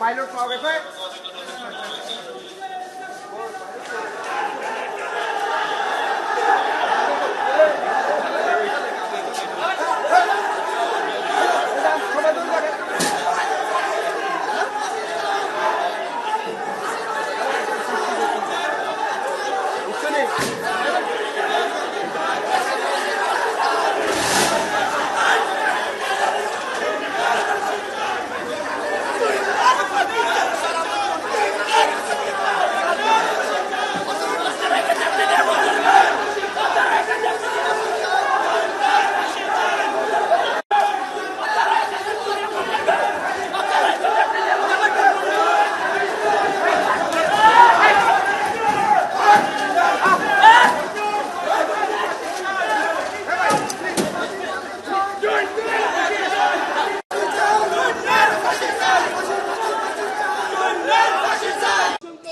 Pilot পাওয়া গেছে।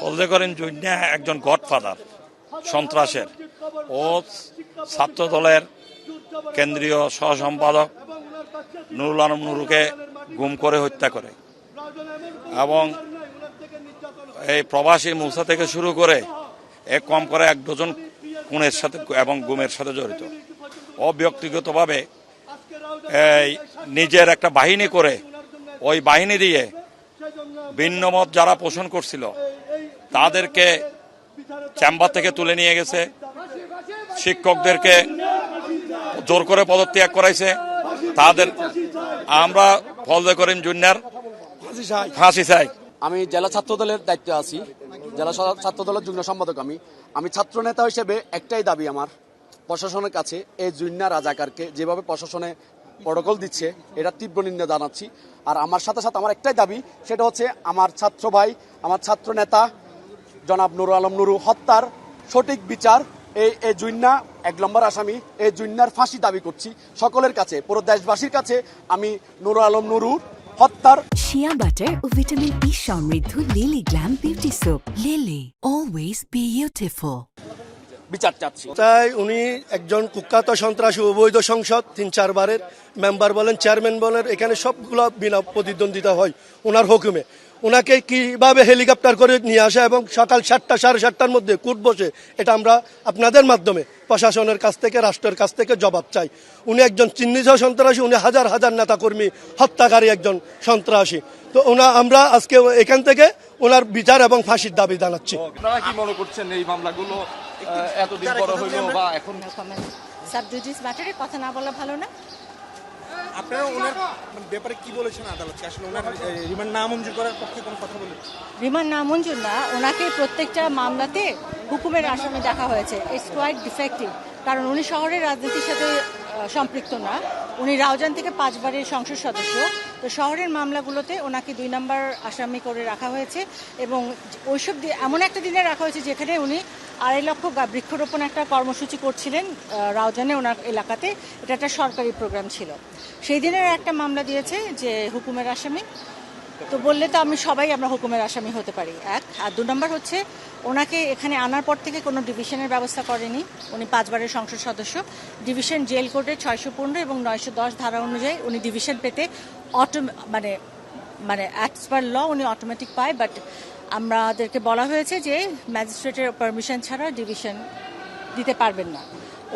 বলতে করেন জুন্না একজন গডফাদার সন্ত্রাসের। ও ছাত্র দলের কেন্দ্রীয় সহ সম্পাদক নুরুল আলম নুরুকে গুম করে হত্যা করে এবং এই প্রবাসী মূসা থেকে শুরু করে কম করে 1 ডজন খুনের সাথে এবং গুমের সাথে জড়িত। ও ব্যক্তিগতভাবে এই নিজের একটা বাহিনী করে ওই বাহিনী দিয়ে ভিন্নমত যারা পোষণ করছিল তাদেরকে চেম্বার থেকে তুলে নিয়ে গেছে, শিক্ষকদেরকে জোর করে পদত্যাগ করাইছে। তাদের আমরা ফজলে করিম জুনিয়র ফাঁসি চাই। আমি জেলা ছাত্র দলের দায়িত্বে আছি, জেলা ছাত্র দলের যুগ্ম সম্পাদক। আমি ছাত্র নেতা হিসেবে একটাই দাবি আমার প্রশাসনের কাছে, এই জুনিয়র রাজাকারকে যেভাবে প্রশাসনে প্রটোকল দিচ্ছে এটা তীব্র নিন্দা জানাচ্ছি। আর আমার সাথে সাথে আমার একটাই দাবি, সেটা হচ্ছে আমার ছাত্র ভাই, আমার ছাত্র নেতা জনাব নুরুল আলম নুরু হত্যার সঠিক বিচার। এই জুন্না 1 নম্বর আসামি, এই জুন্নার ফাঁসি দাবি করছি সকলের কাছে, পুরো দেশবাসীর কাছে। আমি নুরুল আলম নুরুর হত্যার শিয়া বাটার ও ভিটামিন ই সমৃদ্ধ lily glam beauty soap. Lily always beautiful বিচার চাচ্ছি। তাই উনি একজন কুখ্যাত সন্ত্রাসী, অবৈধ সংসদ 3-4 বারের মেম্বার বলেন, চেয়ারম্যান বলেন, এখানে সবগুলো বিনা প্রতিদ্বন্দ্বিতা হয় ওনার হুকুমে। ওনাকে কিভাবে হেলিকপ্টার করে নিয়ে আসা এবং সকাল 7টা 7:30টার মধ্যে কোর্ট বসে, এটা আমরা আপনাদের মাধ্যমে প্রশাসনের কাছ থেকে, রাষ্ট্রের কাছ থেকে জবাব চাই। উনি একজন চিহ্নিত সন্ত্রাসী, উনি হাজার হাজার নেতাকর্মী হত্যাকারী একজন সন্ত্রাসী। তো আমরা আজকে এখান থেকে ওনার বিচার এবং ফাঁসির দাবি জানাচ্ছি। আপনারা কি মনে করছেন এই মামলাগুলো এতদিন বড় হইলো বা এখন সাবজুডিস ম্যাটারে কথা না বলা ভালো না? আপনারা ওনার ব্যাপারে কি বলেছেন আদালতকে? আসলে ওনার রিমান্ড নামঞ্জুর করার পক্ষে কোনো কথা বলেন? রিমান্ড নামঞ্জুর না, ওনাকে প্রত্যেকটা মামলাতে হুকুমের আসামি দেখা হয়েছে। ইটস কোয়াইট ডিফেক্টিভ, কারণ উনি শহরের রাজনীতির সাথে সম্পৃক্ত না। উনি রাউজান থেকে 5 বারের সংসদ সদস্য। তো শহরের মামলাগুলোতে ওনাকে 2 নম্বর আসামি করে রাখা হয়েছে এবং ওইসব এমন একটা দিনে রাখা হয়েছে যেখানে উনি 2.5 লক্ষ বৃক্ষরোপণ একটা কর্মসূচি করছিলেন রাউজানে, ওনার এলাকাতে। এটা একটা সরকারি প্রোগ্রাম ছিল। সেই দিনের একটা মামলা দিয়েছে যে হুকুমের আসামি। তো বললে তো আমরা হুকুমের আসামি হতে পারি, 1। আর 2 নম্বর হচ্ছে ওনাকে এখানে আনার পর থেকে কোনো ডিভিশনের ব্যবস্থা করেনি। উনি 5 বারের সংসদ সদস্য। ডিভিশন জেল কোডের 615 এবং 910 ধারা অনুযায়ী উনি ডিভিশন পেতে মানে অ্যাজ পার ল উনি অটোমেটিক পায়। বাট আমাদেরকে বলা হয়েছে যে ম্যাজিস্ট্রেটের পারমিশন ছাড়া ডিভিশন দিতে পারবেন না।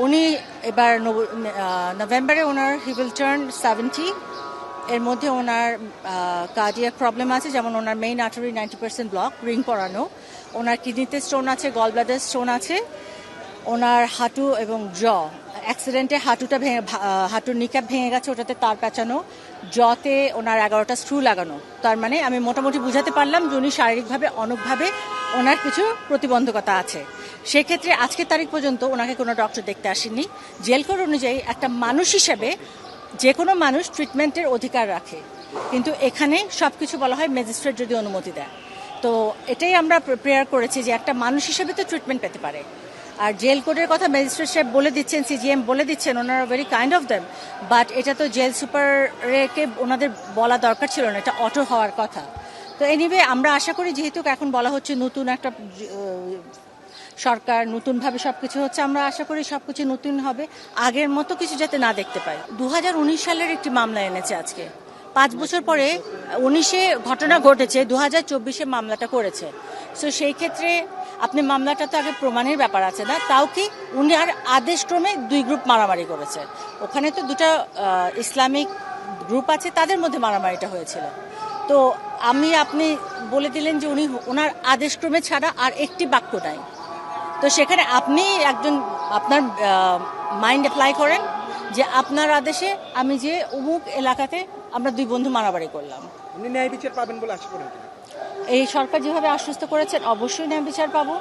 উনি এবার নভেম্বরে ওনার হি উইল টার্ন 70। এর মধ্যে ওনার কার্ডিয়াক প্রবলেম আছে, যেমন ওনার মেইন আর্টারি 90% ব্লক, রিং পরানো। ওনার কিডনিতে স্টোন আছে, গল ব্লাডার স্টোন আছে। ওনার হাঁটু এবং অ্যাক্সিডেন্টে হাঁটুর নিক্যাপ ভেঙে গেছে, ওটাতে তার পেঁচানো। জতে ওনার 11টা স্ক্রু লাগানো। তার মানে আমি মোটামুটি বুঝাতে পারলাম যে উনি শারীরিকভাবে অনেকভাবে ওনার কিছু প্রতিবন্ধকতা আছে। সেক্ষেত্রে আজকের তারিখ পর্যন্ত ওনাকে কোনো ডক্টর দেখতে আসেননি। জেল কোড অনুযায়ী একটা মানুষ হিসেবে যে কোনো মানুষ ট্রিটমেন্টের অধিকার রাখে, কিন্তু এখানে সব কিছু বলা হয় ম্যাজিস্ট্রেট যদি অনুমতি দেয়। তো এটাই আমরা প্রেয়ার করেছি যে একটা মানুষ হিসেবে তো ট্রিটমেন্ট পেতে পারে। আর জেল কোডের কথা ম্যাজিস্ট্রেট সাহেব বলে দিচ্ছেন, সিজিএম বলে দিচ্ছেন, ওনারা very kind of them. But এটা তো জেল সুপারকে ওনাদের বলা দরকার ছিল না, এটা অটো হওয়ার কথা। তো এনিওয়ে আমরা আশা করি, যেহেতু এখন বলা হচ্ছে নতুন একটা সরকার, নতুনভাবে সবকিছু হচ্ছে, আমরা আশা করি সবকিছু নতুন হবে, আগের মতো কিছু যাতে না দেখতে পাই। 2019 সালের একটি মামলা এনেছে আজকে, 5 বছর পরে 19-এ ঘটনা ঘটেছে, 2024-এ মামলাটা করেছে। সো সেই ক্ষেত্রে আপনি মামলাটা তো আগে প্রমাণের ব্যাপার আছে না, তাও কি উনি আর আদেশক্রমে 2 গ্রুপ মারামারি করেছে। ওখানে তো 2টা ইসলামিক গ্রুপ আছে, তাদের মধ্যে মারামারিটা হয়েছিল। তো আপনি বলে দিলেন যে উনি ওনার আদেশক্রমে ছাড়া আর একটি বাক্য নাই। তো সেখানে আপনি আপনার মাইন্ড অ্যাপ্লাই করেন যে আপনার আদেশে আমি যে অমুক এলাকাতে আমরা 2 বন্ধু মারামারি করলাম। উনি ন্যায় বিচার পাবেন বলে আশা করেন? এই সরকার যেভাবে আশ্বস্ত করেছেন অবশ্যই ন্যায় বিচার পাবো।